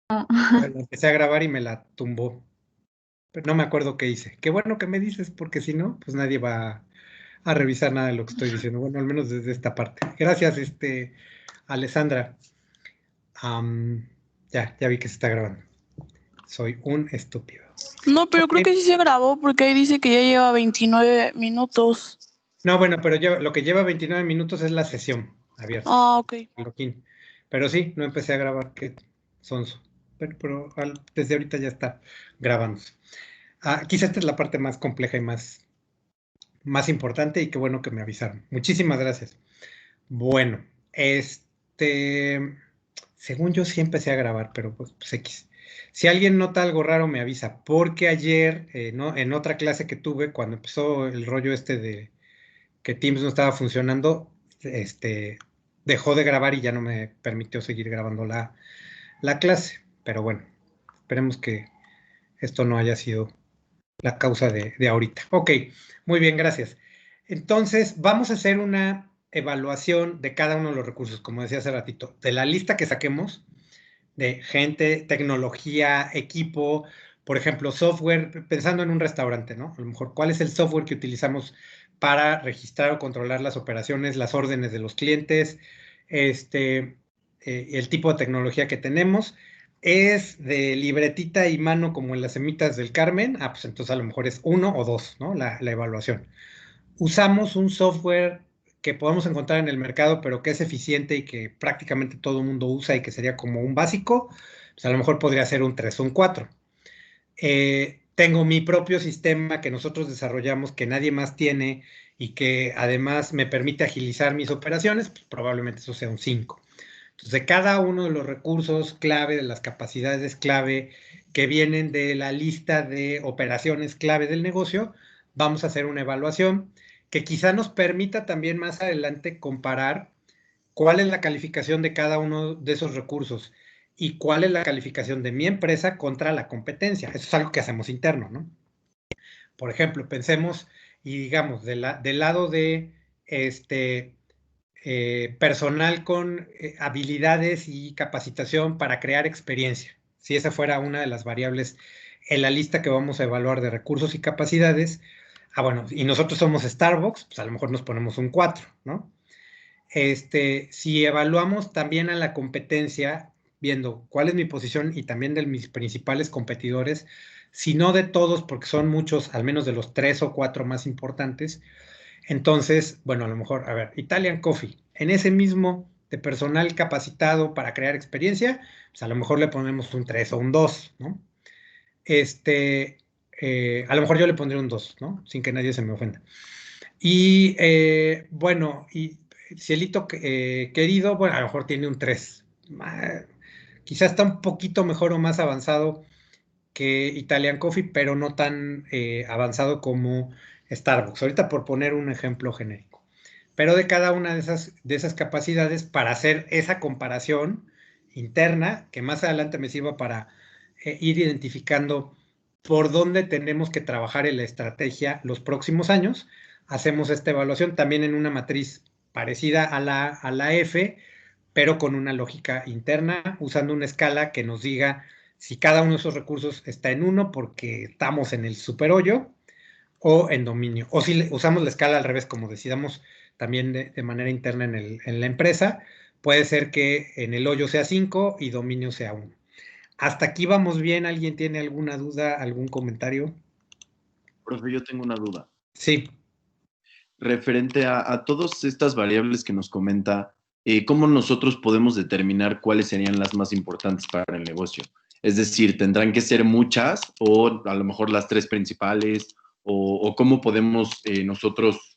Bueno, empecé a grabar y me la tumbó. Pero no me acuerdo qué hice. Qué bueno que me dices, porque si no, pues nadie va a revisar nada de lo que estoy diciendo. Bueno, al menos desde esta parte. Gracias, Alessandra. Am, ya vi que se está grabando. Soy un estúpido. No, pero Ok. creo que sí se grabó porque ahí dice que ya lleva 29 minutos. No, bueno, pero lo que lleva 29 minutos es la sesión abierta. Ah, ok. Loquín. Pero sí, no empecé a grabar, qué sonso. Pero desde ahorita ya está grabándose. Quizá esta es la parte más compleja y más importante, y qué bueno que me avisaron. Muchísimas gracias. Bueno, según yo sí empecé a grabar, pero pues X. Si alguien nota algo raro, me avisa, porque ayer, no, en otra clase que tuve, cuando empezó el rollo de que Teams no estaba funcionando, dejó de grabar y ya no me permitió seguir grabando la clase. Pero bueno, esperemos que esto no haya sido la causa de ahorita. Ok, muy bien, gracias. Entonces, vamos a hacer una evaluación de cada uno de los recursos, como decía hace ratito, de la lista que saquemos de gente, tecnología, equipo, por ejemplo, software, pensando en un restaurante, ¿no? A lo mejor, ¿cuál es el software que utilizamos para registrar o controlar las operaciones, las órdenes de los clientes, el tipo de tecnología que tenemos? ¿Es de libretita y mano como en las semitas del Carmen? Pues entonces a lo mejor es uno o dos, ¿no? La evaluación. Usamos un software que podemos encontrar en el mercado, pero que es eficiente y que prácticamente todo el mundo usa y que sería como un básico, pues a lo mejor podría ser un 3 o un 4. Tengo mi propio sistema que nosotros desarrollamos, que nadie más tiene y que además me permite agilizar mis operaciones, pues probablemente eso sea un 5. Entonces, de cada uno de los recursos clave, de las capacidades clave que vienen de la lista de operaciones clave del negocio, vamos a hacer una evaluación que quizá nos permita también más adelante comparar cuál es la calificación de cada uno de esos recursos y cuál es la calificación de mi empresa contra la competencia. Eso es algo que hacemos interno, ¿no? Por ejemplo, pensemos y digamos, del lado de personal con habilidades y capacitación para crear experiencia. Si esa fuera una de las variables en la lista que vamos a evaluar de recursos y capacidades, bueno, y nosotros somos Starbucks, pues a lo mejor nos ponemos un 4, ¿no? Si evaluamos también a la competencia, viendo cuál es mi posición y también de mis principales competidores, si no de todos, porque son muchos, al menos de los 3 o 4 más importantes, entonces, bueno, a lo mejor, a ver, Italian Coffee, en ese mismo de personal capacitado para crear experiencia, pues a lo mejor le ponemos un 3 o un 2, ¿no? A lo mejor yo le pondría un 2, ¿no? Sin que nadie se me ofenda. Y bueno, y Cielito querido, bueno, a lo mejor tiene un 3. Quizás está un poquito mejor o más avanzado que Italian Coffee, pero no tan avanzado como Starbucks. Ahorita por poner un ejemplo genérico. Pero de cada una de esas capacidades para hacer esa comparación interna, que más adelante me sirva para ir identificando por dónde tenemos que trabajar en la estrategia los próximos años, hacemos esta evaluación también en una matriz parecida a la F, pero con una lógica interna, usando una escala que nos diga si cada uno de esos recursos está en 1 porque estamos en el super hoyo o en dominio. O si usamos la escala al revés, como decidamos también de manera interna en la empresa, puede ser que en el hoyo sea 5 y dominio sea 1. Hasta aquí vamos bien. ¿Alguien tiene alguna duda, algún comentario? Profe, yo tengo una duda. Sí. Referente a todas estas variables que nos comenta, ¿cómo nosotros podemos determinar cuáles serían las más importantes para el negocio? Es decir, ¿tendrán que ser muchas o a lo mejor las tres principales? ¿O cómo podemos nosotros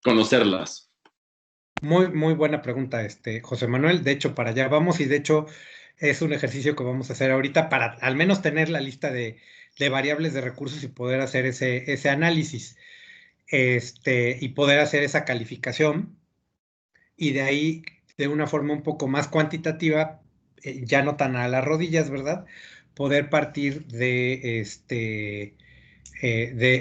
conocerlas? Muy, muy buena pregunta, José Manuel. De hecho, para allá vamos y de hecho es un ejercicio que vamos a hacer ahorita para al menos tener la lista de variables de recursos y poder hacer ese análisis, y poder hacer esa calificación y de ahí, de una forma un poco más cuantitativa, ya no tan a las rodillas, ¿verdad? Poder partir de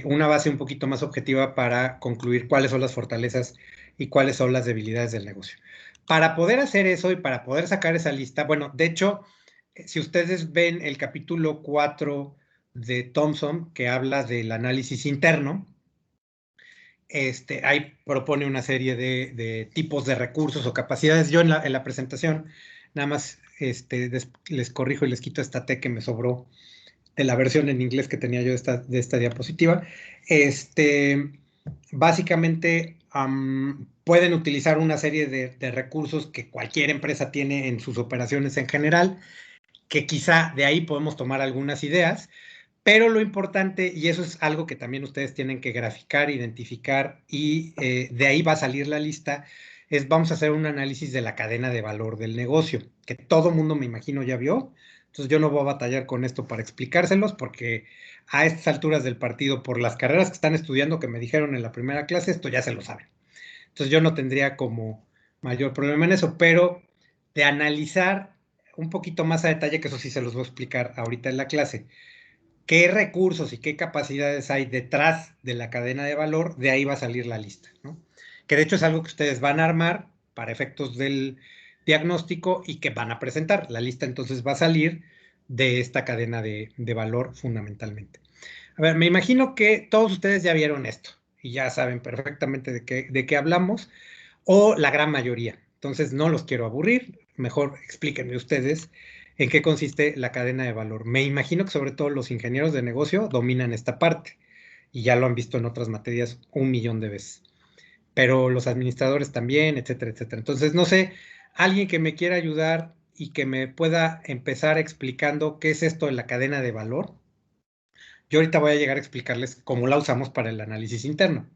una base un poquito más objetiva para concluir cuáles son las fortalezas y cuáles son las debilidades del negocio. Para poder hacer eso y para poder sacar esa lista, bueno, de hecho, si ustedes ven el capítulo 4 de Thomson, que habla del análisis interno, ahí propone una serie de tipos de recursos o capacidades. Yo en la presentación nada más les corrijo y les quito esta T que me sobró de la versión en inglés que tenía yo de esta diapositiva. Básicamente pueden utilizar una serie de recursos que cualquier empresa tiene en sus operaciones en general, que quizá de ahí podemos tomar algunas ideas, pero lo importante, y eso es algo que también ustedes tienen que graficar, identificar, y de ahí va a salir la lista, es vamos a hacer un análisis de la cadena de valor del negocio, que todo mundo me imagino ya vio. Entonces yo no voy a batallar con esto para explicárselos, porque a estas alturas del partido, por las carreras que están estudiando, que me dijeron en la primera clase, esto ya se lo saben. Entonces yo no tendría como mayor problema en eso, pero de analizar un poquito más a detalle, que eso sí se los voy a explicar ahorita en la clase, qué recursos y qué capacidades hay detrás de la cadena de valor, de ahí va a salir la lista, ¿no? Que de hecho es algo que ustedes van a armar para efectos del diagnóstico y que van a presentar. La lista entonces va a salir de esta cadena de valor fundamentalmente. A ver, me imagino que todos ustedes ya vieron esto y ya saben perfectamente de qué hablamos, o la gran mayoría. Entonces no los quiero aburrir, mejor explíquenme ustedes en qué consiste la cadena de valor. Me imagino que sobre todo los ingenieros de negocio dominan esta parte y ya lo han visto en otras materias 1 millón de veces, pero los administradores también, etcétera, etcétera. Entonces, no sé, alguien que me quiera ayudar y que me pueda empezar explicando qué es esto de la cadena de valor. Yo ahorita voy a llegar a explicarles cómo la usamos para el análisis interno,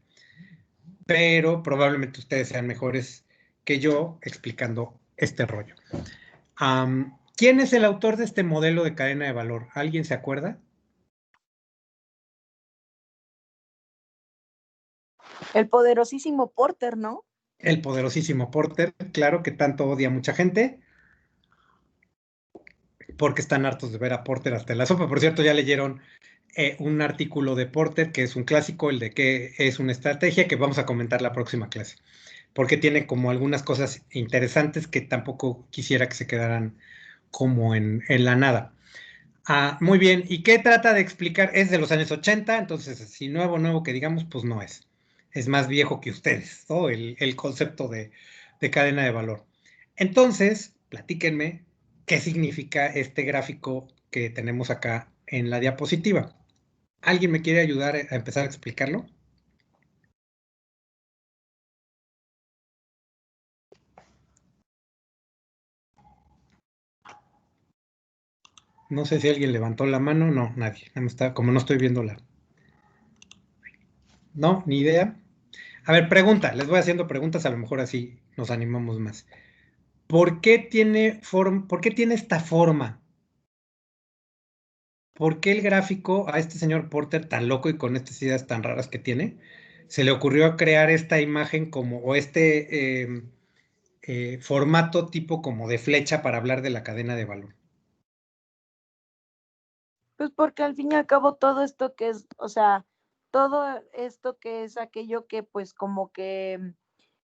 pero probablemente ustedes sean mejores que yo explicando este rollo. ¿Quién es el autor de este modelo de cadena de valor? ¿Alguien se acuerda? El poderosísimo Porter, ¿no? El poderosísimo Porter, claro que tanto odia a mucha gente, porque están hartos de ver a Porter hasta en la sopa. Por cierto, ya leyeron un artículo de Porter, que es un clásico, el de qué es una estrategia, que vamos a comentar la próxima clase, porque tiene como algunas cosas interesantes que tampoco quisiera que se quedaran como en la nada. Muy bien, ¿y qué trata de explicar? Es de los años 80, entonces si nuevo que digamos, pues no es. Es más viejo que ustedes, ¿no? El concepto de cadena de valor. Entonces, platíquenme qué significa este gráfico que tenemos acá en la diapositiva. ¿Alguien me quiere ayudar a empezar a explicarlo? No sé si alguien levantó la mano, no, nadie. Como no estoy viendo la. No, ni idea. A ver, pregunta, les voy haciendo preguntas, a lo mejor así nos animamos más. ¿Por qué tiene esta forma? ¿Por qué el gráfico a este señor Porter tan loco y con estas ideas tan raras que tiene, se le ocurrió crear esta imagen o este formato tipo como de flecha para hablar de la cadena de valor? Pues porque al fin y al cabo todo esto que es, o sea, todo esto que es aquello que pues como que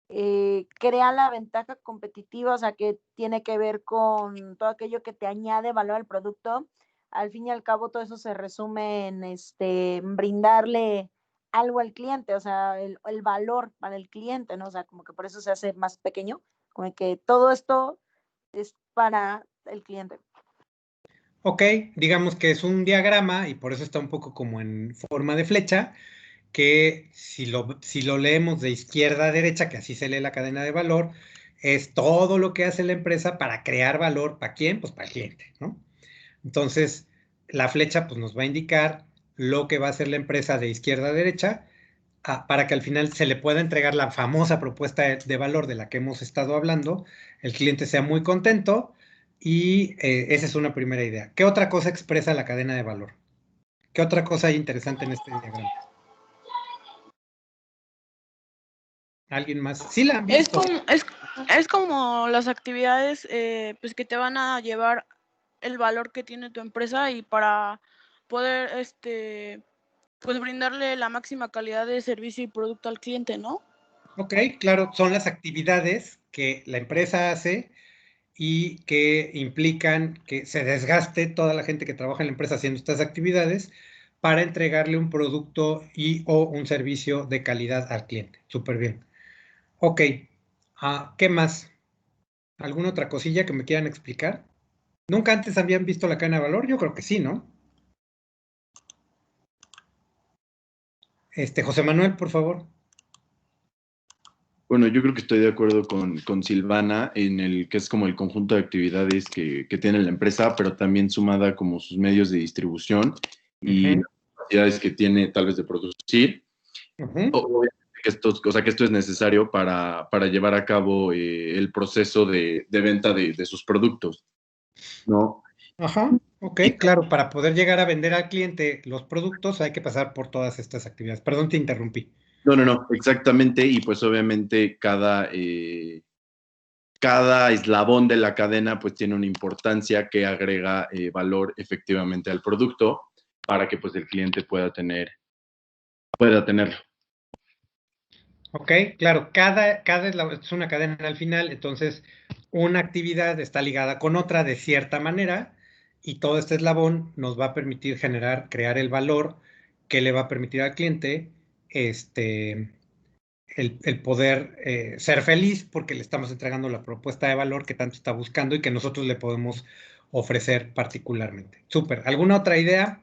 crea la ventaja competitiva, o sea, que tiene que ver con todo aquello que te añade valor al producto. Al fin y al cabo, todo eso se resume en brindarle algo al cliente, o sea, el valor para el cliente, ¿no? O sea, como que por eso se hace más pequeño, como que todo esto es para el cliente. Ok, digamos que es un diagrama y por eso está un poco como en forma de flecha, que si lo leemos de izquierda a derecha, que así se lee la cadena de valor, es todo lo que hace la empresa para crear valor. ¿Para quién? Pues para el cliente, ¿no? Entonces, la flecha pues, nos va a indicar lo que va a hacer la empresa de izquierda a derecha, para que al final se le pueda entregar la famosa propuesta de valor de la que hemos estado hablando, el cliente sea muy contento y esa es una primera idea. ¿Qué otra cosa expresa la cadena de valor? ¿Qué otra cosa hay interesante en este diagrama? ¿Alguien más? Sí la han Es visto. como, es como las actividades pues que te van a llevar el valor que tiene tu empresa y para poder pues brindarle la máxima calidad de servicio y producto al cliente, ¿no? Ok, claro, son las actividades que la empresa hace y que implican que se desgaste toda la gente que trabaja en la empresa haciendo estas actividades para entregarle un producto y o un servicio de calidad al cliente. Súper bien. Ok, ¿qué más? ¿Alguna otra cosilla que me quieran explicar? ¿Nunca antes habían visto la cadena de valor? Yo creo que sí, ¿no? José Manuel, por favor. Bueno, yo creo que estoy de acuerdo con Silvana en el que es como el conjunto de actividades que tiene la empresa, pero también sumada como sus medios de distribución y las capacidades que tiene tal vez de producir. Obviamente que esto es necesario para llevar a cabo el proceso de venta de sus productos, ¿no? Ajá, ok, claro, para poder llegar a vender al cliente los productos hay que pasar por todas estas actividades. Perdón, te interrumpí. No, exactamente, y pues obviamente cada eslabón de la cadena pues tiene una importancia que agrega valor efectivamente al producto para que pues el cliente pueda tenerlo. Ok, claro, cada es una cadena al final, entonces una actividad está ligada con otra de cierta manera y todo este eslabón nos va a permitir crear el valor que le va a permitir al cliente el poder ser feliz porque le estamos entregando la propuesta de valor que tanto está buscando y que nosotros le podemos ofrecer particularmente. Súper. ¿Alguna otra idea?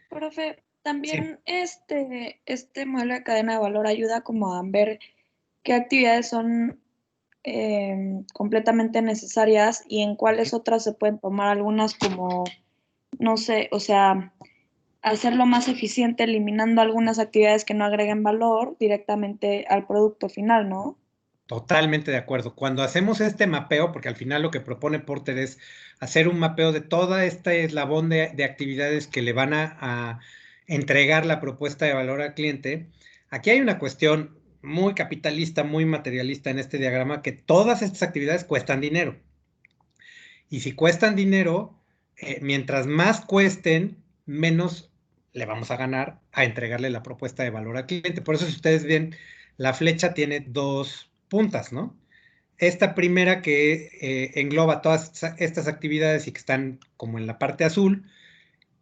Profe, Sí. también este modelo de cadena de valor ayuda como a ver qué actividades son completamente necesarias y en cuáles otras se pueden tomar algunas como, no sé, o sea, hacerlo más eficiente eliminando algunas actividades que no agreguen valor directamente al producto final, ¿no? Totalmente de acuerdo. Cuando hacemos este mapeo, porque al final lo que propone Porter es hacer un mapeo de toda esta eslabón de actividades que le van a entregar la propuesta de valor al cliente, aquí hay una cuestión muy capitalista, muy materialista en este diagrama, que todas estas actividades cuestan dinero. Y si cuestan dinero, mientras más cuesten, menos le vamos a ganar a entregarle la propuesta de valor al cliente. Por eso, si ustedes ven, la flecha tiene dos puntas, ¿no? Esta primera que engloba todas estas actividades y que están como en la parte azul,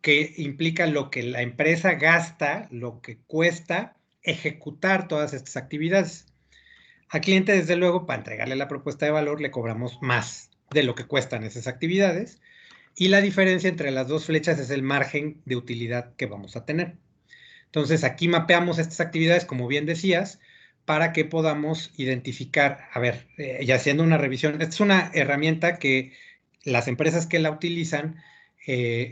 que implica lo que la empresa gasta, lo que cuesta ejecutar todas estas actividades. Al cliente, desde luego, para entregarle la propuesta de valor, le cobramos más de lo que cuestan esas actividades. Y la diferencia entre las dos flechas es el margen de utilidad que vamos a tener. Entonces, aquí mapeamos estas actividades, como bien decías, para que podamos identificar, a ver, y haciendo una revisión, esta es una herramienta que las empresas que la utilizan,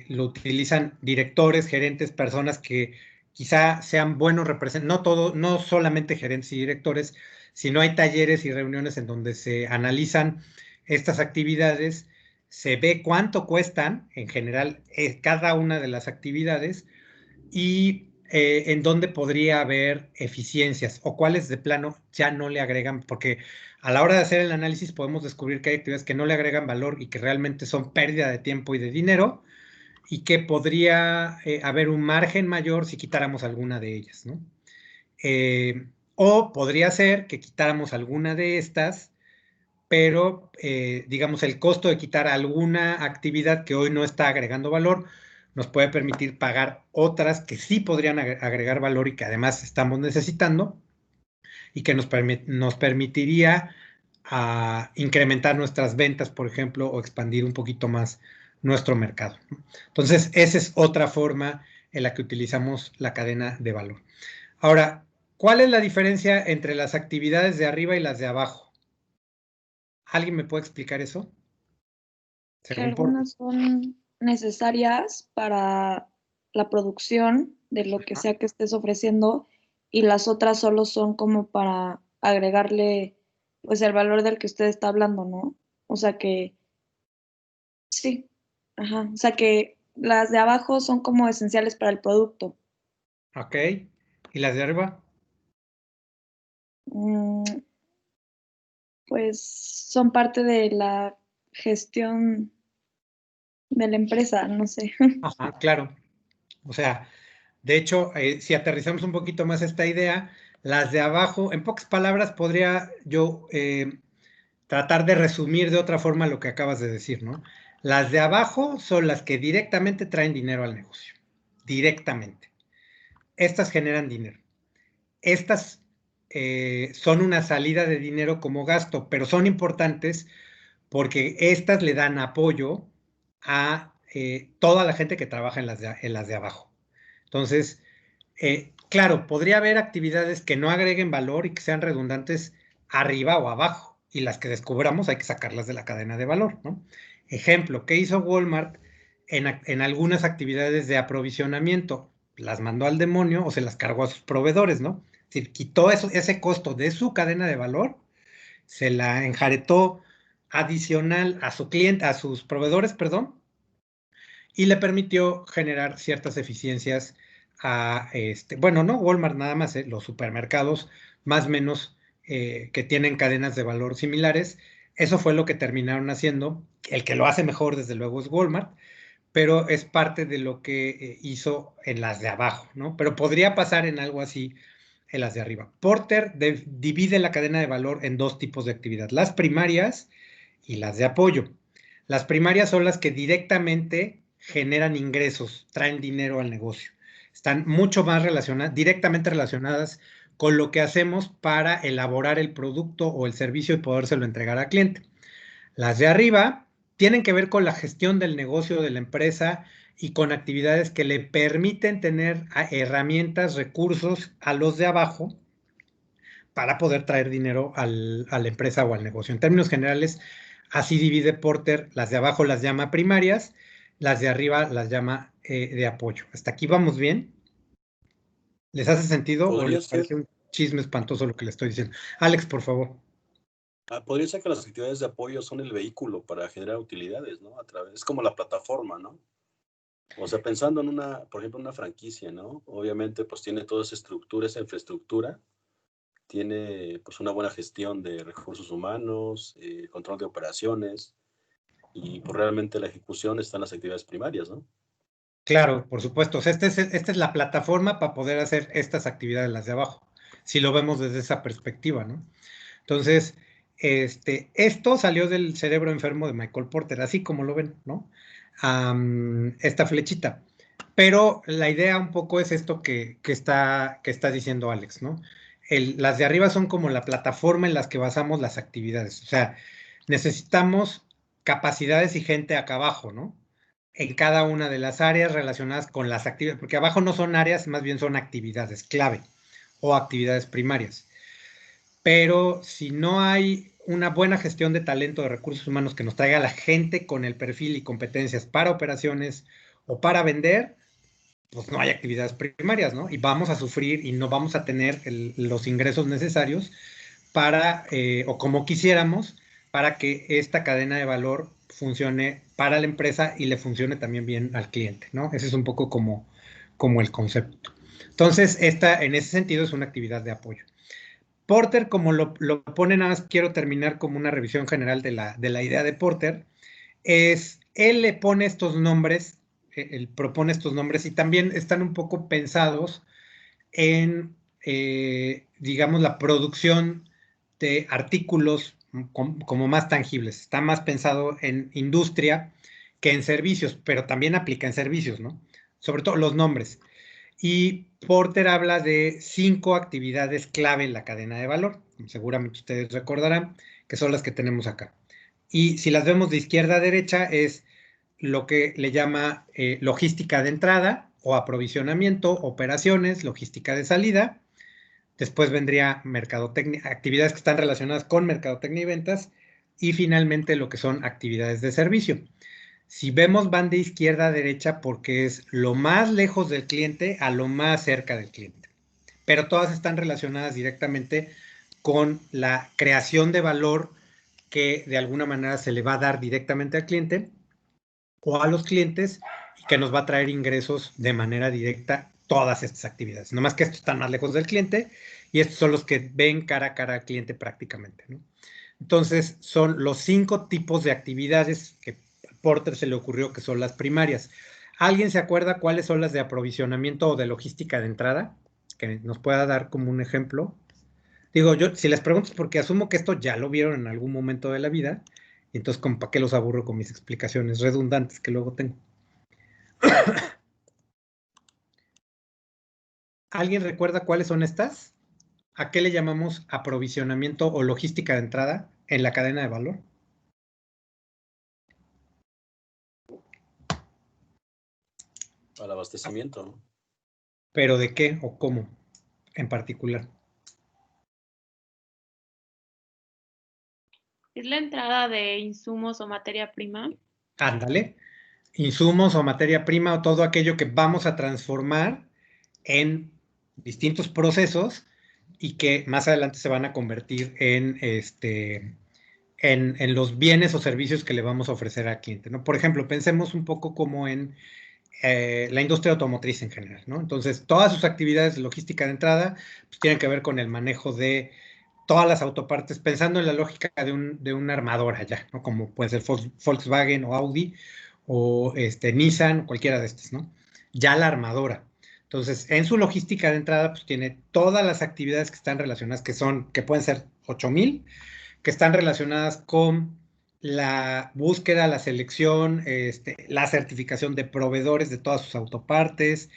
lo utilizan directores, gerentes, personas que quizá sean buenos representantes, no solamente gerentes y directores, sino hay talleres y reuniones en donde se analizan estas actividades, se ve cuánto cuestan en general cada una de las actividades y en dónde podría haber eficiencias o cuáles de plano ya no le agregan, porque a la hora de hacer el análisis podemos descubrir que hay actividades que no le agregan valor y que realmente son pérdida de tiempo y de dinero y que podría haber un margen mayor si quitáramos alguna de ellas, ¿no? O podría ser que quitáramos alguna de estas, pero digamos el costo de quitar alguna actividad que hoy no está agregando valor nos puede permitir pagar otras que sí podrían agregar valor y que además estamos necesitando y que nos permitiría incrementar nuestras ventas, por ejemplo, o expandir un poquito más nuestro mercado. Entonces, esa es otra forma en la que utilizamos la cadena de valor. Ahora, ¿cuál es la diferencia entre las actividades de arriba y las de abajo? ¿Alguien me puede explicar eso? Que Según por... algunas son necesarias para la producción de lo que sea que estés ofreciendo y las otras solo son como para agregarle pues el valor del que usted está hablando, ¿no? O sea que sí, ajá, o sea que las de abajo son como esenciales para el producto. Ok. ¿Y las de arriba? Mm, pues son parte de la gestión de la empresa, no sé. Ajá, claro. O sea, de hecho, si aterrizamos un poquito más esta idea, las de abajo, en pocas palabras, podría yo tratar de resumir de otra forma lo que acabas de decir, ¿no? Las de abajo son las que directamente traen dinero al negocio, directamente. Estas generan dinero. Estas son una salida de dinero como gasto, pero son importantes porque estas le dan apoyo a toda la gente que trabaja en las de abajo. Entonces, claro, podría haber actividades que no agreguen valor y que sean redundantes arriba o abajo, y las que descubramos hay que sacarlas de la cadena de valor, ¿no? Ejemplo, ¿qué hizo Walmart en algunas actividades de aprovisionamiento? Las mandó al demonio o se las cargó a sus proveedores, ¿no? Es decir, quitó ese costo de su cadena de valor, se la enjaretó adicional a su cliente, a sus proveedores, perdón, y le permitió generar ciertas eficiencias a, bueno, no Walmart nada más, los supermercados más o menos que tienen cadenas de valor similares. Eso fue lo que terminaron haciendo. El que lo hace mejor, desde luego, es Walmart, pero es parte de lo que hizo en las de abajo, ¿no? Pero podría pasar en algo así en las de arriba. Porter divide la cadena de valor en dos tipos de actividad, las primarias y las de apoyo. Las primarias son las que directamente generan ingresos, traen dinero al negocio. Están mucho más relacionadas, directamente relacionadas con lo que hacemos para elaborar el producto o el servicio y podérselo entregar al cliente. Las de arriba tienen que ver con la gestión del negocio de la empresa y con actividades que le permiten tener herramientas, recursos a los de abajo para poder traer dinero a la empresa o al negocio. En términos generales, así divide Porter. Las de abajo las llama primarias, las de arriba las llama de apoyo. ¿Hasta aquí vamos bien? ¿Les hace sentido o les parece un chisme espantoso lo que le estoy diciendo? Alex, por favor. Podría ser que las actividades de apoyo son el vehículo para generar utilidades, ¿no? Es como la plataforma, ¿no? O sea, pensando en por ejemplo, una franquicia, ¿no? Obviamente, pues tiene toda esa estructura, esa infraestructura, tiene pues una buena gestión de recursos humanos, control de operaciones, y pues realmente la ejecución está en las actividades primarias, ¿no? Claro, por supuesto. O sea, esta es la plataforma para poder hacer estas actividades, las de abajo, si lo vemos desde esa perspectiva, ¿no? Entonces, esto salió del cerebro enfermo de Michael Porter, así como lo ven, ¿no? Esta flechita. Pero la idea un poco es esto que está diciendo Alex, ¿no? Las de arriba son como la plataforma en las que basamos las actividades. O sea, necesitamos capacidades y gente acá abajo, ¿no? En cada una de las áreas relacionadas con las actividades, porque abajo no son áreas, más bien son actividades clave o actividades primarias. Pero si no hay una buena gestión de talento de recursos humanos que nos traiga la gente con el perfil y competencias para operaciones o para vender, pues no hay actividades primarias, ¿no? Y vamos a sufrir y no vamos a tener los ingresos necesarios para, o como quisiéramos, para que esta cadena de valor funcione para la empresa y le funcione también bien al cliente, ¿no? Ese es un poco como el concepto. Entonces, en ese sentido es una actividad de apoyo. Porter, como lo pone, nada más quiero terminar como una revisión general de la idea de Porter, él le pone estos nombres, él propone estos nombres y también están un poco pensados en, digamos, la producción de artículos como más tangibles. Está más pensado en industria que en servicios, pero también aplica en servicios, ¿no? Sobre todo los nombres. Y Porter habla de 5 actividades clave en la cadena de valor. Seguramente ustedes recordarán que son las que tenemos acá. Y si las vemos de izquierda a derecha, es lo que le llama logística de entrada o aprovisionamiento, operaciones, logística de salida. Después vendría mercadotecnia, actividades que están relacionadas con mercadotecnia y ventas. Y finalmente lo que son actividades de servicio. Si vemos, van de izquierda a derecha porque es lo más lejos del cliente a lo más cerca del cliente. Pero todas están relacionadas directamente con la creación de valor que de alguna manera se le va a dar directamente al cliente o a los clientes y que nos va a traer ingresos de manera directa todas estas actividades. No más que estos están más lejos del cliente y estos son los que ven cara a cara al cliente prácticamente, ¿no? Entonces, son los 5 tipos de actividades que a Porter se le ocurrió que son las primarias. ¿Alguien se acuerda cuáles son las de aprovisionamiento o de logística de entrada? Que nos pueda dar como un ejemplo. Digo, yo, si les pregunto es porque asumo que esto ya lo vieron en algún momento de la vida, entonces, como para qué los aburro con mis explicaciones redundantes que luego tengo. ¿Alguien recuerda cuáles son estas? ¿A qué le llamamos aprovisionamiento o logística de entrada en la cadena de valor? Al abastecimiento, ¿no? ¿Pero de qué o cómo en particular? ¿Es la entrada de insumos o materia prima? Ándale. Insumos o materia prima o todo aquello que vamos a transformar en distintos procesos y que más adelante se van a convertir en los bienes o servicios que le vamos a ofrecer al cliente, ¿no? Por ejemplo, pensemos un poco como en la industria automotriz en general, ¿no? Entonces, todas sus actividades de logística de entrada pues, tienen que ver con el manejo de todas las autopartes, pensando en la lógica de una armadora ya, ¿no? Como puede ser Volkswagen o Audi o Nissan, cualquiera de estas, ¿no? Ya la armadora. Entonces, en su logística de entrada, pues tiene todas las actividades que están relacionadas, que pueden ser 8,000, que están relacionadas con la búsqueda, la selección, la certificación de proveedores de todas sus autopartes,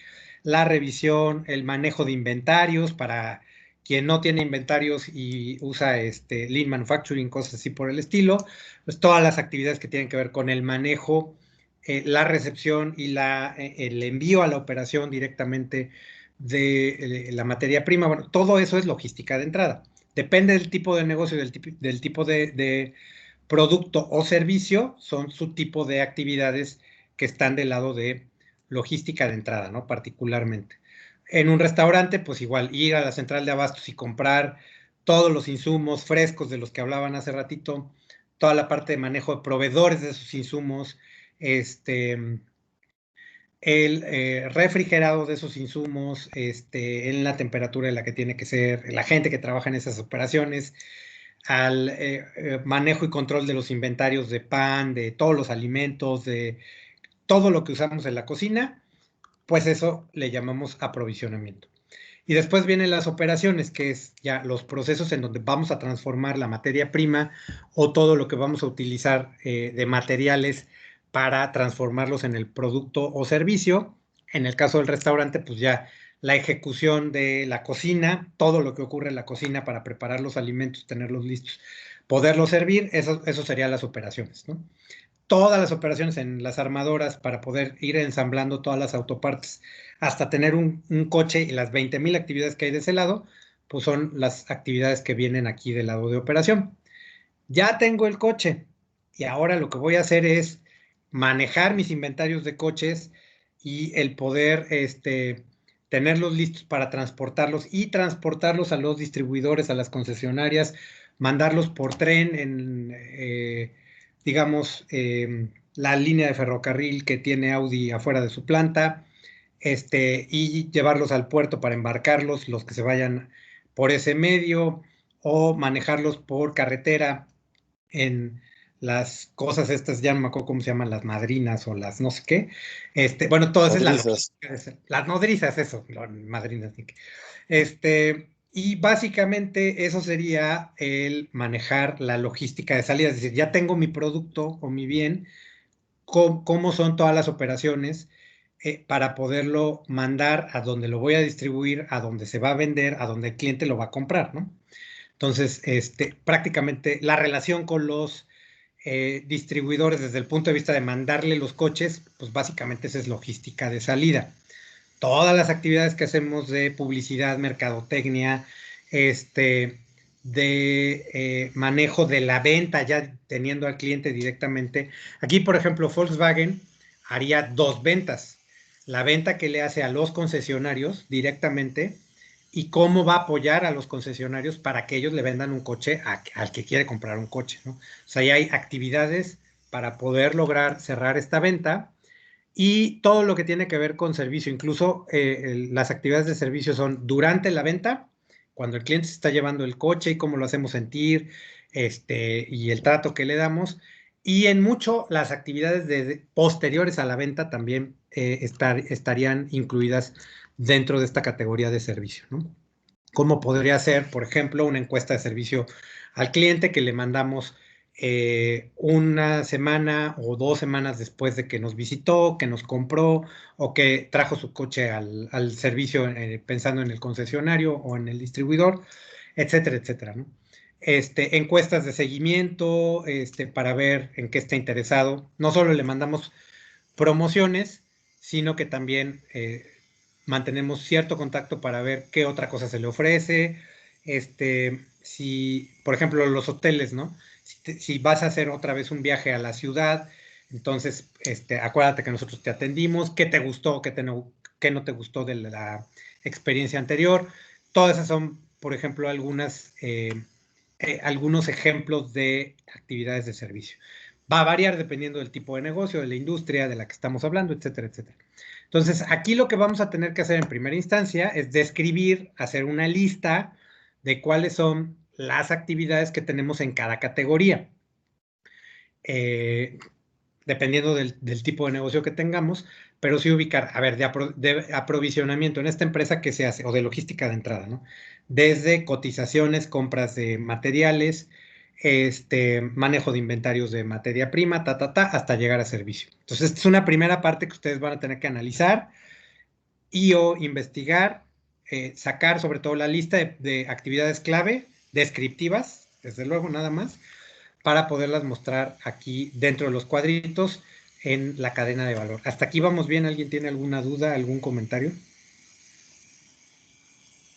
la revisión, el manejo de inventarios para quien no tiene inventarios y usa Lean Manufacturing, cosas así por el estilo, pues todas las actividades que tienen que ver con el manejo, la recepción y el envío a la operación directamente de la materia prima. Bueno, todo eso es logística de entrada. Depende del tipo de negocio, del tipo de producto o servicio, son su tipo de actividades que están del lado de logística de entrada, ¿no? Particularmente. En un restaurante, pues igual, ir a la central de abastos y comprar todos los insumos frescos de los que hablaban hace ratito, toda la parte de manejo de proveedores de esos insumos, el refrigerado de esos insumos en la temperatura en la que tiene que ser, la gente que trabaja en esas operaciones, al manejo y control de los inventarios de pan, de todos los alimentos, de todo lo que usamos en la cocina, pues eso le llamamos aprovisionamiento. Y después vienen las operaciones, que es ya los procesos en donde vamos a transformar la materia prima o todo lo que vamos a utilizar de materiales para transformarlos en el producto o servicio. En el caso del restaurante, pues ya la ejecución de la cocina, todo lo que ocurre en la cocina para preparar los alimentos, tenerlos listos, poderlos servir, eso serían las operaciones, ¿no? Todas las operaciones en las armadoras para poder ir ensamblando todas las autopartes hasta tener un coche y las 20,000 actividades que hay de ese lado, pues son las actividades que vienen aquí del lado de operación. Ya tengo el coche y ahora lo que voy a hacer es manejar mis inventarios de coches y el poder tenerlos listos para transportarlos y transportarlos a los distribuidores, a las concesionarias, mandarlos por tren digamos, la línea de ferrocarril que tiene Audi afuera de su planta, y llevarlos al puerto para embarcarlos, los que se vayan por ese medio, o manejarlos por carretera en las cosas estas, ya no me acuerdo cómo se llaman, las madrinas o las no sé qué. Bueno, todas es la logística, las nodrizas, eso, madrinas. Y básicamente eso sería el manejar la logística de salida, es decir, ya tengo mi producto o mi bien, cómo son todas las operaciones para poderlo mandar a donde lo voy a distribuir, a donde se va a vender, a donde el cliente lo va a comprar, ¿no? Entonces, prácticamente la relación con los distribuidores desde el punto de vista de mandarle los coches, pues básicamente esa es logística de salida. Todas las actividades que hacemos de publicidad, mercadotecnia, de manejo de la venta, ya teniendo al cliente directamente. Aquí, por ejemplo, Volkswagen haría 2 ventas. La venta que le hace a los concesionarios directamente y cómo va a apoyar a los concesionarios para que ellos le vendan un coche al que quiere comprar un coche, ¿no? O sea, ya hay actividades para poder lograr cerrar esta venta y todo lo que tiene que ver con servicio, incluso las actividades de servicio son durante la venta, cuando el cliente se está llevando el coche y cómo lo hacemos sentir, y el trato que le damos, y en mucho las actividades posteriores a la venta también estarían incluidas dentro de esta categoría de servicio, ¿no? como podría ser, por ejemplo, una encuesta de servicio al cliente que le mandamos una semana o 2 semanas después de que nos visitó, que nos compró o que trajo su coche al servicio pensando en el concesionario o en el distribuidor, etcétera, etcétera, ¿no? Encuestas de seguimiento para ver en qué está interesado. No solo le mandamos promociones, sino que también mantenemos cierto contacto para ver qué otra cosa se le ofrece. Si, por ejemplo, los hoteles, ¿no? Si vas a hacer otra vez un viaje a la ciudad, entonces acuérdate que nosotros te atendimos, qué te gustó, qué no te gustó de la experiencia anterior. Todas esas son, por ejemplo, algunos ejemplos de actividades de servicio. Va a variar dependiendo del tipo de negocio, de la industria de la que estamos hablando, etcétera, etcétera. Entonces, aquí lo que vamos a tener que hacer en primera instancia es describir, hacer una lista de cuáles son las actividades que tenemos en cada categoría. Dependiendo del tipo de negocio que tengamos, pero sí ubicar, a ver, de aprovisionamiento en esta empresa que se hace, o de logística de entrada, ¿no? Desde cotizaciones, compras de materiales, manejo de inventarios de materia prima, hasta llegar a servicio. Entonces, esta es una primera parte que ustedes van a tener que analizar y o investigar, sacar sobre todo la lista de actividades clave, descriptivas, desde luego nada más, para poderlas mostrar aquí dentro de los cuadritos en la cadena de valor. ¿Hasta aquí vamos bien? ¿Alguien tiene alguna duda, algún comentario?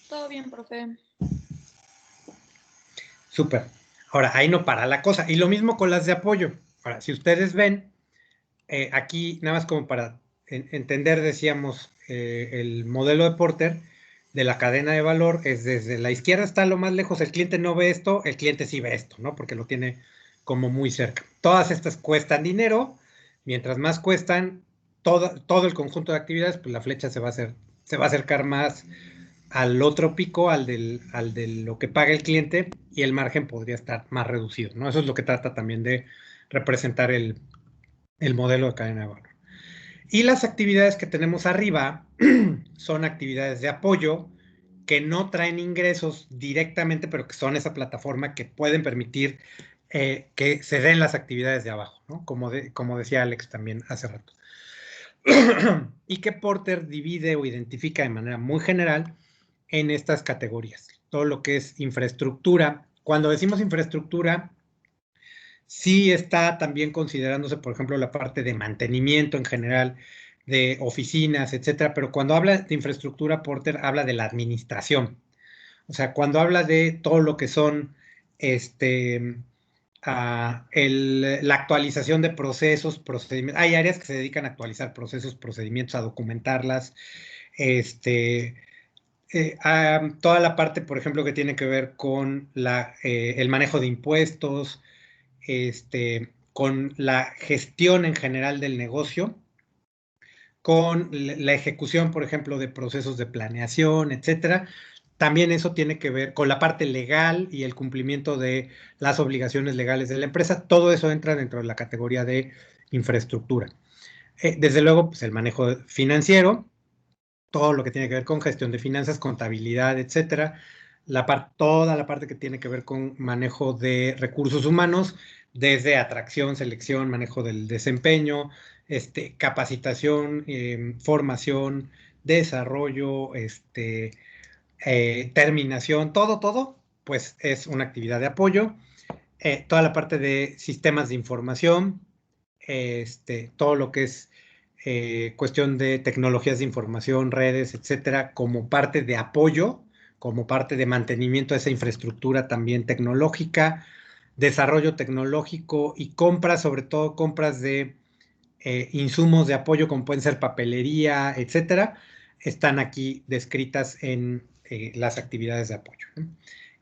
Todo bien, profe. Súper. Ahora, ahí no para la cosa. Y lo mismo con las de apoyo. Ahora, si ustedes ven, aquí nada más como para entender, decíamos, el modelo de Porter de la cadena de valor es desde la izquierda está lo más lejos, el cliente no ve esto, el cliente sí ve esto, ¿no? Porque lo tiene como muy cerca. Todas estas cuestan dinero, mientras más cuestan, todo el conjunto de actividades, pues la flecha se va a acercar más al otro pico, al de lo que paga el cliente, y el margen podría estar más reducido, ¿no? Eso es lo que trata también de representar el modelo de cadena de valor. Y las actividades que tenemos arriba son actividades de apoyo que no traen ingresos directamente, pero que son esa plataforma que pueden permitir que se den las actividades de abajo, ¿no? Como decía Alex también hace rato. Y que Porter divide o identifica de manera muy general en estas categorías. Todo lo que es infraestructura. Cuando decimos infraestructura, sí está también considerándose, por ejemplo, la parte de mantenimiento en general, de oficinas, etcétera, pero cuando habla de infraestructura, Porter habla de la administración. O sea, cuando habla de todo lo que son la actualización de procesos, procedimientos. Hay áreas que se dedican a actualizar procesos, procedimientos, a documentarlas. Toda la parte, por ejemplo, que tiene que ver con el manejo de impuestos, con la gestión en general del negocio, con la ejecución, por ejemplo, de procesos de planeación, etcétera. También eso tiene que ver con la parte legal y el cumplimiento de las obligaciones legales de la empresa. Todo eso entra dentro de la categoría de infraestructura. Desde luego, pues el manejo financiero, todo lo que tiene que ver con gestión de finanzas, contabilidad, etcétera. Toda la parte que tiene que ver con manejo de recursos humanos, desde atracción, selección, manejo del desempeño, capacitación, formación, desarrollo, terminación, todo, pues es una actividad de apoyo. Toda la parte de sistemas de información, todo lo que es cuestión de tecnologías de información, redes, etcétera, como parte de apoyo, como parte de mantenimiento de esa infraestructura también tecnológica, desarrollo tecnológico y compras, sobre todo compras de insumos de apoyo como pueden ser papelería, etcétera, están aquí descritas en las actividades de apoyo, ¿no?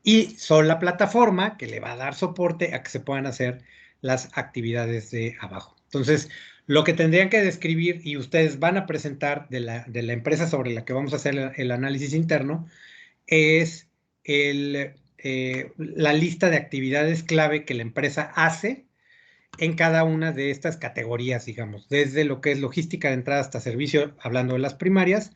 Y son la plataforma que le va a dar soporte a que se puedan hacer las actividades de abajo. Entonces, lo que tendrían que describir y ustedes van a presentar de la empresa sobre la que vamos a hacer el análisis interno es la lista de actividades clave que la empresa hace en cada una de estas categorías, digamos, desde lo que es logística de entrada hasta servicio, hablando de las primarias,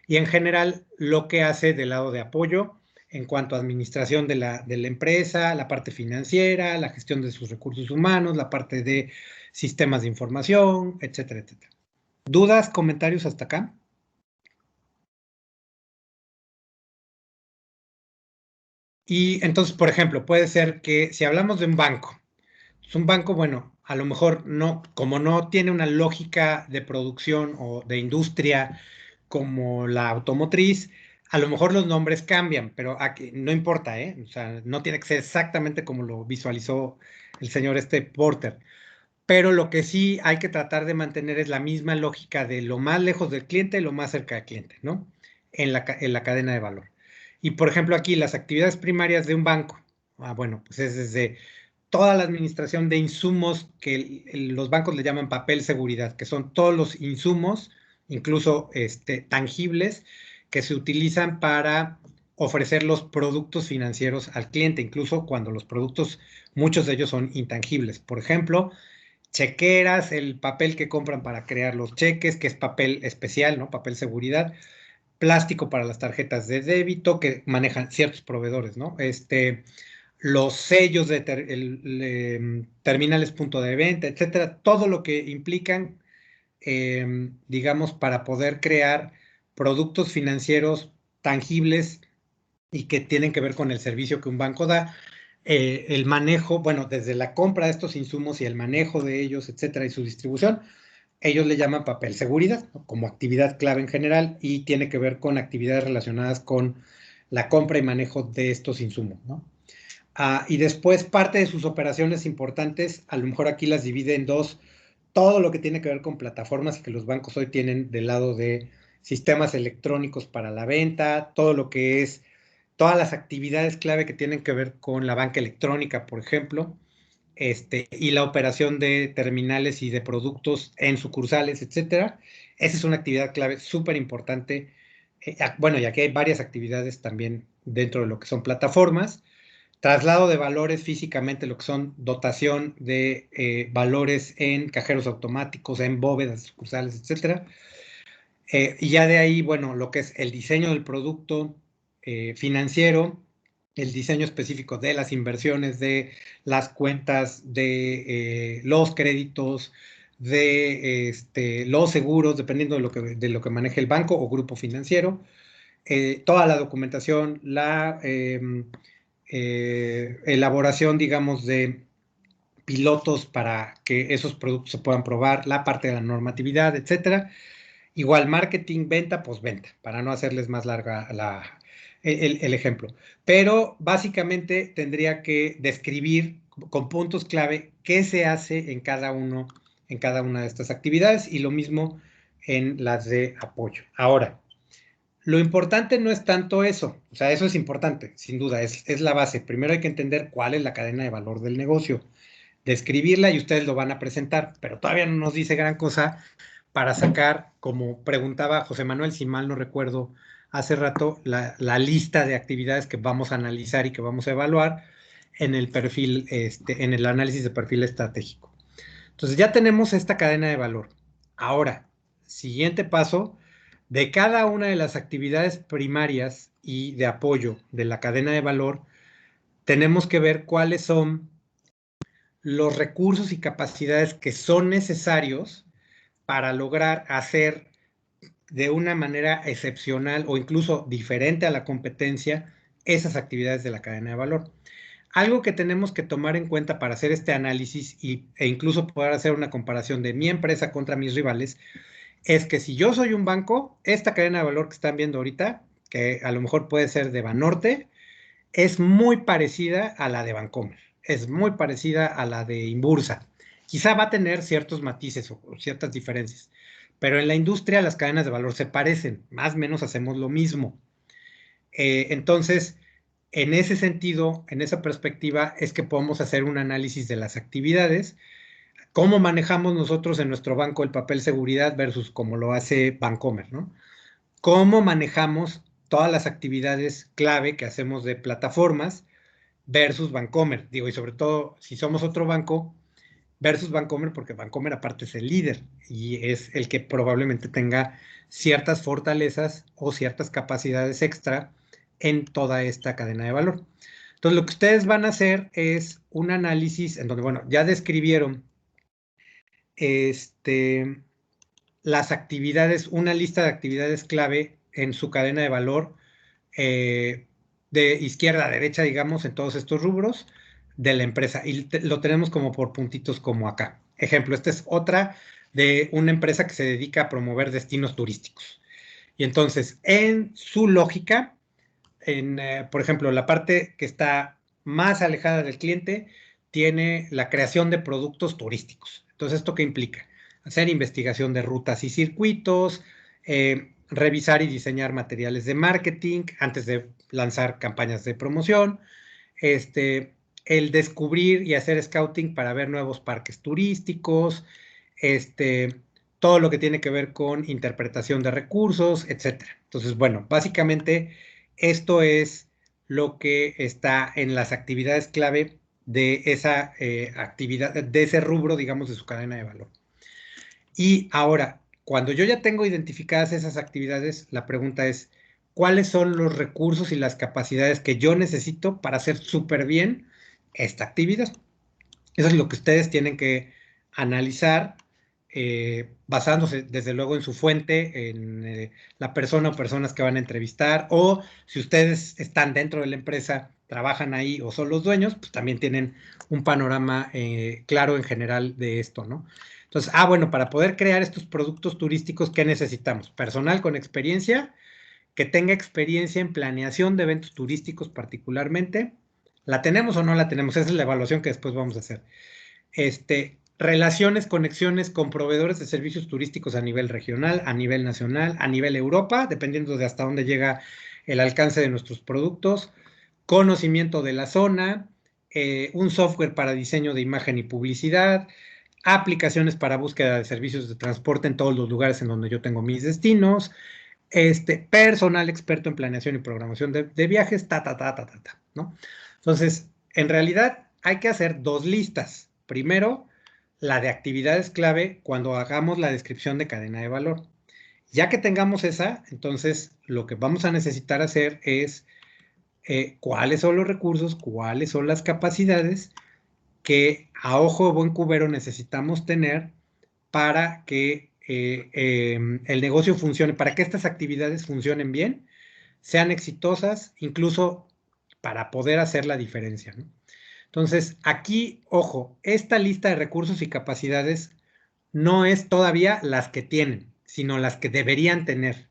y en general lo que hace del lado de apoyo en cuanto a administración de la empresa, la parte financiera, la gestión de sus recursos humanos, la parte de sistemas de información, etcétera, etcétera. ¿Dudas, comentarios hasta acá? Y entonces, por ejemplo, puede ser que si hablamos de un banco, es un banco, bueno, a lo mejor no, como no tiene una lógica de producción o de industria como la automotriz, a lo mejor los nombres cambian, pero aquí no importa, ¿eh? O sea, no tiene que ser exactamente como lo visualizó el señor Porter. Pero lo que sí hay que tratar de mantener es la misma lógica de lo más lejos del cliente y lo más cerca del cliente, ¿no? En la cadena de valor. Y por ejemplo aquí las actividades primarias de un banco, bueno, pues es desde toda la administración de insumos que los bancos le llaman papel seguridad, que son todos los insumos, incluso tangibles, que se utilizan para ofrecer los productos financieros al cliente, incluso cuando los productos, muchos de ellos son intangibles. Por ejemplo, chequeras, el papel que compran para crear los cheques, que es papel especial, ¿no? Papel seguridad, plástico para las tarjetas de débito que manejan ciertos proveedores, ¿no? Los sellos de terminales punto de venta, etcétera, todo lo que implican, digamos, para poder crear productos financieros tangibles y que tienen que ver con el servicio que un banco da. El manejo, bueno, desde la compra de estos insumos y el manejo de ellos, etcétera, y su distribución, ellos le llaman papel seguridad, ¿no? Como actividad clave en general y tiene que ver con actividades relacionadas con la compra y manejo de estos insumos, ¿no? Y después parte de sus operaciones importantes, a lo mejor aquí las divide en dos, todo lo que tiene que ver con plataformas que los bancos hoy tienen del lado de sistemas electrónicos para la venta, todo lo que es todas las actividades clave que tienen que ver con la banca electrónica, por ejemplo, y la operación de terminales y de productos en sucursales, etcétera. Esa es una actividad clave súper importante. Bueno, y aquí hay varias actividades también dentro de lo que son plataformas. Traslado de valores físicamente, lo que son dotación de valores en cajeros automáticos, en bóvedas, sucursales, etcétera. Y ya de ahí, bueno, lo que es el diseño del producto financiero, el diseño específico de las inversiones, de las cuentas, de los créditos, de los seguros, dependiendo de lo que maneje el banco o grupo financiero, toda la documentación, la elaboración, digamos, de pilotos para que esos productos se puedan probar, la parte de la normatividad, etcétera. Igual marketing, venta, postventa, para no hacerles más larga el ejemplo. Pero básicamente tendría que describir con puntos clave qué se hace en cada una de estas actividades y lo mismo en las de apoyo. Ahora, lo importante no es tanto eso, o sea, eso es importante, sin duda, es la base. Primero hay que entender cuál es la cadena de valor del negocio, describirla y ustedes lo van a presentar, pero todavía no nos dice gran cosa para sacar, como preguntaba José Manuel, si mal no recuerdo hace rato, la lista de actividades que vamos a analizar y que vamos a evaluar en el perfil, en el análisis de perfil estratégico. Entonces ya tenemos esta cadena de valor. Ahora, siguiente paso, de cada una de las actividades primarias y de apoyo de la cadena de valor, tenemos que ver cuáles son los recursos y capacidades que son necesarios para lograr hacer de una manera excepcional o incluso diferente a la competencia esas actividades de la cadena de valor. Algo que tenemos que tomar en cuenta para hacer este análisis e incluso poder hacer una comparación de mi empresa contra mis rivales es que si yo soy un banco, esta cadena de valor que están viendo ahorita, que a lo mejor puede ser de Banorte, es muy parecida a la de Bancomer, es muy parecida a la de Inbursa. Quizá va a tener ciertos matices o ciertas diferencias, pero en la industria las cadenas de valor se parecen, más o menos hacemos lo mismo. Entonces, en ese sentido, en esa perspectiva, es que podemos hacer un análisis de las actividades, cómo manejamos nosotros en nuestro banco el papel seguridad versus cómo lo hace Bancomer, ¿no? Cómo manejamos todas las actividades clave que hacemos de plataformas versus Bancomer, digo, y sobre todo si somos otro banco versus Bancomer, porque Bancomer aparte es el líder y es el que probablemente tenga ciertas fortalezas o ciertas capacidades extra en toda esta cadena de valor. Entonces, lo que ustedes van a hacer es un análisis en donde, bueno, ya describieron las actividades, una lista de actividades clave en su cadena de valor de izquierda a derecha, digamos, en todos estos rubros de la empresa. Y lo tenemos como por puntitos como acá. Ejemplo, esta es otra de una empresa que se dedica a promover destinos turísticos. Y entonces, en su lógica, por ejemplo, la parte que está más alejada del cliente tiene la creación de productos turísticos. Entonces, ¿esto qué implica? Hacer investigación de rutas y circuitos, revisar y diseñar materiales de marketing antes de lanzar campañas de promoción, el descubrir y hacer scouting para ver nuevos parques turísticos, todo lo que tiene que ver con interpretación de recursos, etcétera. Entonces, bueno, básicamente esto es lo que está en las actividades clave de esa actividad, de ese rubro, digamos, de su cadena de valor. Y ahora, cuando yo ya tengo identificadas esas actividades, la pregunta es, ¿cuáles son los recursos y las capacidades que yo necesito para hacer súper bien esta actividad? Eso es lo que ustedes tienen que analizar, basándose desde luego en su fuente, en la persona o personas que van a entrevistar, o si ustedes están dentro de la empresa, trabajan ahí o son los dueños, pues también tienen un panorama claro en general de esto, ¿no? Entonces, bueno, para poder crear estos productos turísticos, ¿qué necesitamos? Personal con experiencia, que tenga experiencia en planeación de eventos turísticos particularmente. ¿La tenemos o no la tenemos? Esa es la evaluación que después vamos a hacer. Relaciones, conexiones con proveedores de servicios turísticos a nivel regional, a nivel nacional, a nivel Europa, dependiendo de hasta dónde llega el alcance de nuestros productos, conocimiento de la zona, un software para diseño de imagen y publicidad, aplicaciones para búsqueda de servicios de transporte en todos los lugares en donde yo tengo mis destinos, personal experto en planeación y programación de viajes, ¿no? Entonces, en realidad hay que hacer dos listas. Primero, la de actividades clave cuando hagamos la descripción de cadena de valor. Ya que tengamos esa, entonces lo que vamos a necesitar hacer es cuáles son los recursos, cuáles son las capacidades que a ojo de buen cubero necesitamos tener para que el negocio funcione, para que estas actividades funcionen bien, sean exitosas, incluso para poder hacer la diferencia, ¿no? Entonces, aquí, ojo, esta lista de recursos y capacidades no es todavía las que tienen, sino las que deberían tener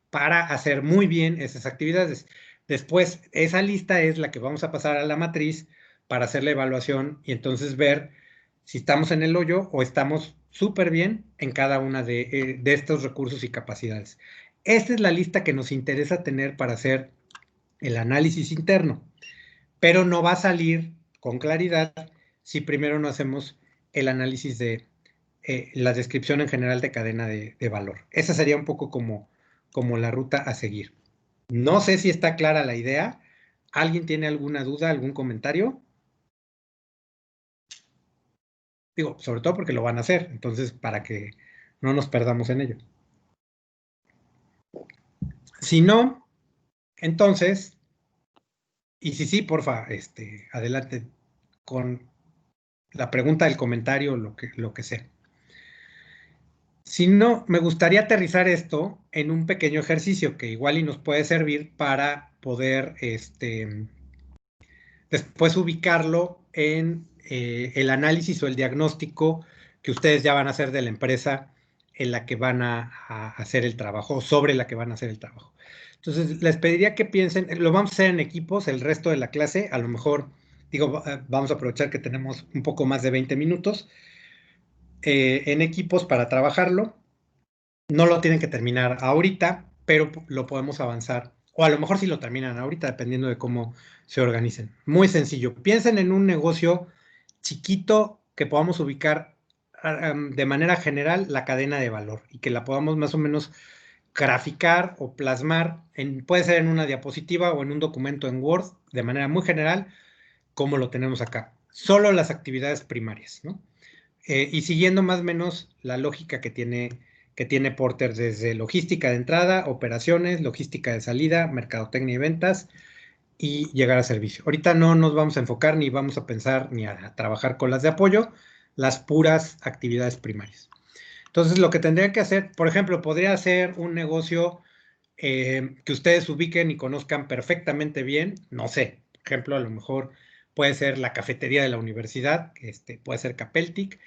para hacer muy bien esas actividades. Después, esa lista es la que vamos a pasar a la matriz para hacer la evaluación y entonces ver si estamos en el hoyo o estamos súper bien en cada una de estos recursos y capacidades. Esta es la lista que nos interesa tener para hacer el análisis interno, pero no va a salir con claridad si primero no hacemos el análisis de la descripción en general de cadena de valor. Esa sería un poco como la ruta a seguir. No sé si está clara la idea. ¿Alguien tiene alguna duda, algún comentario? Digo, sobre todo porque lo van a hacer, entonces para que no nos perdamos en ello. Si no, entonces, y si sí, porfa, adelante con la pregunta, el comentario, lo que sea. Si no, me gustaría aterrizar esto en un pequeño ejercicio que igual y nos puede servir para poder después ubicarlo en el análisis o el diagnóstico que ustedes ya van a hacer de la empresa en la que van a hacer el trabajo, sobre la que van a hacer el trabajo. Entonces, les pediría que piensen, lo vamos a hacer en equipos el resto de la clase, a lo mejor, digo, vamos a aprovechar que tenemos un poco más de 20 minutos en equipos para trabajarlo. No lo tienen que terminar ahorita, pero lo podemos avanzar. O a lo mejor sí lo terminan ahorita, dependiendo de cómo se organicen. Muy sencillo. Piensen en un negocio chiquito que podamos ubicar de manera general la cadena de valor y que la podamos más o menos graficar o plasmar, puede ser en una diapositiva o en un documento en Word, de manera muy general, como lo tenemos acá. Solo las actividades primarias, ¿no? Y siguiendo más o menos la lógica que que tiene Porter desde logística de entrada, operaciones, logística de salida, mercadotecnia y ventas, y llegar a servicio. Ahorita no nos vamos a enfocar ni vamos a pensar ni a trabajar con las de apoyo, las puras actividades primarias. Entonces, lo que tendría que hacer, por ejemplo, podría ser un negocio que ustedes ubiquen y conozcan perfectamente bien, no sé, por ejemplo, a lo mejor puede ser la cafetería de la universidad, puede ser Capeltic,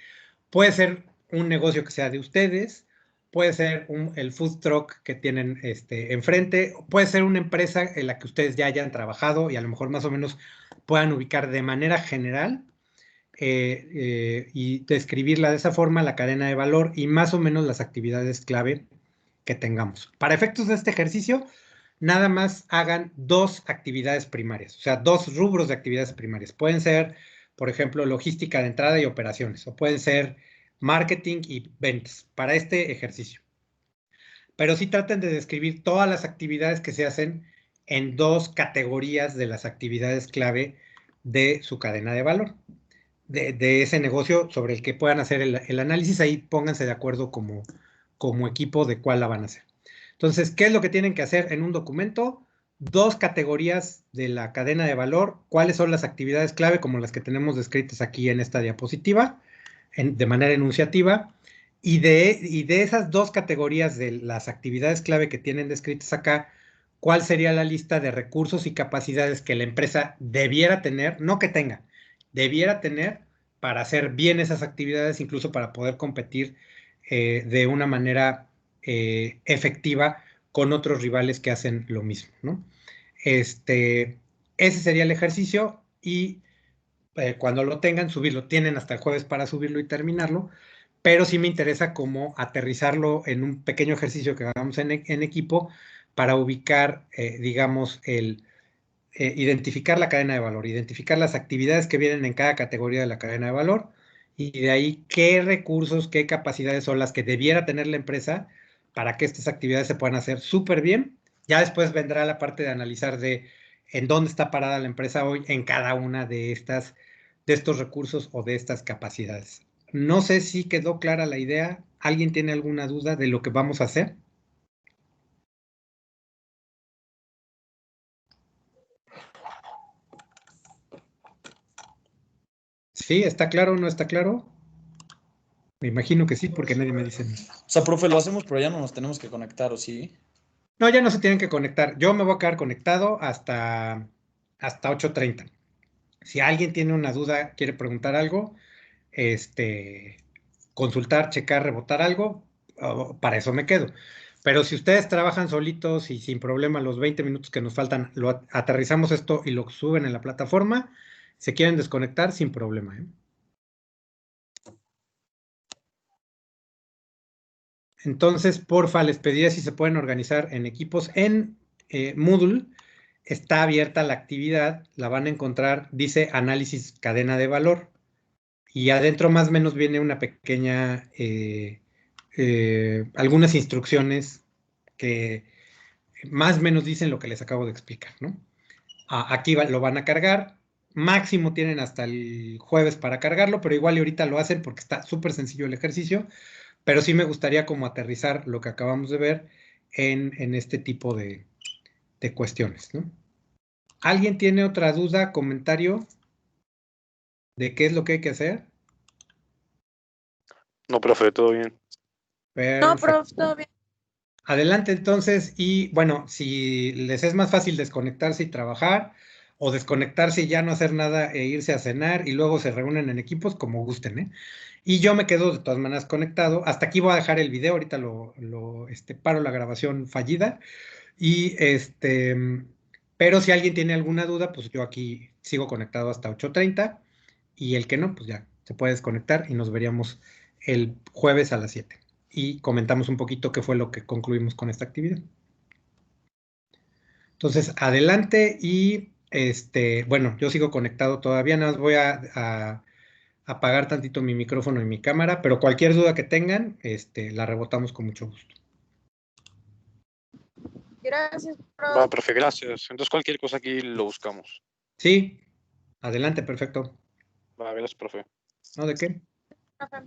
puede ser un negocio que sea de ustedes, puede ser el food truck que tienen enfrente, puede ser una empresa en la que ustedes ya hayan trabajado y a lo mejor más o menos puedan ubicar de manera general y describirla de esa forma, la cadena de valor y más o menos las actividades clave que tengamos. Para efectos de este ejercicio, nada más hagan 2 actividades primarias, o sea, 2 rubros de actividades primarias. Pueden ser, por ejemplo, logística de entrada y operaciones, o pueden ser marketing y ventas para este ejercicio. Pero sí traten de describir todas las actividades que se hacen en 2 categorías de las actividades clave de su cadena de valor, de ese negocio sobre el que puedan hacer el análisis. Ahí pónganse de acuerdo como equipo de cuál la van a hacer. Entonces, ¿qué es lo que tienen que hacer en un documento? 2 categorías de la cadena de valor, cuáles son las actividades clave como las que tenemos descritas aquí en esta diapositiva, de manera enunciativa, y de esas 2 categorías de las actividades clave que tienen descritas acá, ¿cuál sería la lista de recursos y capacidades que la empresa debiera tener, no que tenga, debiera tener para hacer bien esas actividades, incluso para poder competir de una manera efectiva con otros rivales que hacen lo mismo, ¿no? Ese sería el ejercicio y cuando lo tengan, subirlo. Tienen hasta el jueves para subirlo y terminarlo, pero sí me interesa como aterrizarlo en un pequeño ejercicio que hagamos en equipo para ubicar, digamos, identificar la cadena de valor, identificar las actividades que vienen en cada categoría de la cadena de valor y de ahí qué recursos, qué capacidades son las que debiera tener la empresa para que estas actividades se puedan hacer súper bien. Ya después vendrá la parte de analizar de en dónde está parada la empresa hoy en cada una de estos recursos o de estas capacidades. No sé si quedó clara la idea. ¿Alguien tiene alguna duda de lo que vamos a hacer? ¿Sí? ¿Está claro o no está claro? Me imagino que sí, porque nadie me dice nada. O sea, profe, lo hacemos, pero ya no nos tenemos que conectar, ¿o sí? No, ya no se tienen que conectar. Yo me voy a quedar conectado hasta 8:30. Si alguien tiene una duda, quiere preguntar algo, consultar, checar, rebotar algo, para eso me quedo. Pero si ustedes trabajan solitos y sin problema los 20 minutos que nos faltan, lo aterrizamos esto y lo suben en la plataforma, se quieren desconectar sin problema, ¿eh? Entonces, porfa, les pediría si se pueden organizar en equipos. En Moodle está abierta la actividad, la van a encontrar, dice análisis cadena de valor. Y adentro más o menos viene una pequeña, algunas instrucciones que más o menos dicen lo que les acabo de explicar, ¿no? Aquí lo van a cargar. Máximo tienen hasta el jueves para cargarlo, pero igual y ahorita lo hacen porque está súper sencillo el ejercicio. Pero sí me gustaría como aterrizar lo que acabamos de ver en este tipo de cuestiones, ¿no? ¿Alguien tiene otra duda, comentario de qué es lo que hay que hacer? No, profe, todo bien. No, Perfecto. prof, todo bien. Adelante entonces y bueno, si les es más fácil desconectarse y trabajar o desconectarse y ya no hacer nada e irse a cenar y luego se reúnen en equipos como gusten, ¿eh? Y yo me quedo de todas maneras conectado. Hasta aquí voy a dejar el video, ahorita paro la grabación fallida y pero si alguien tiene alguna duda, pues yo aquí sigo conectado hasta 8:30 y el que no, pues ya se puede desconectar y nos veríamos el jueves a las 7 y comentamos un poquito qué fue lo que concluimos con esta actividad. Entonces, adelante y bueno, yo sigo conectado todavía, nada más voy a apagar tantito mi micrófono y mi cámara, pero cualquier duda que tengan, la rebotamos con mucho gusto. Gracias, Va, prof. profe, gracias. Entonces cualquier cosa aquí lo buscamos. Sí, adelante, perfecto. Va, gracias, profe. ¿No de qué? Profe.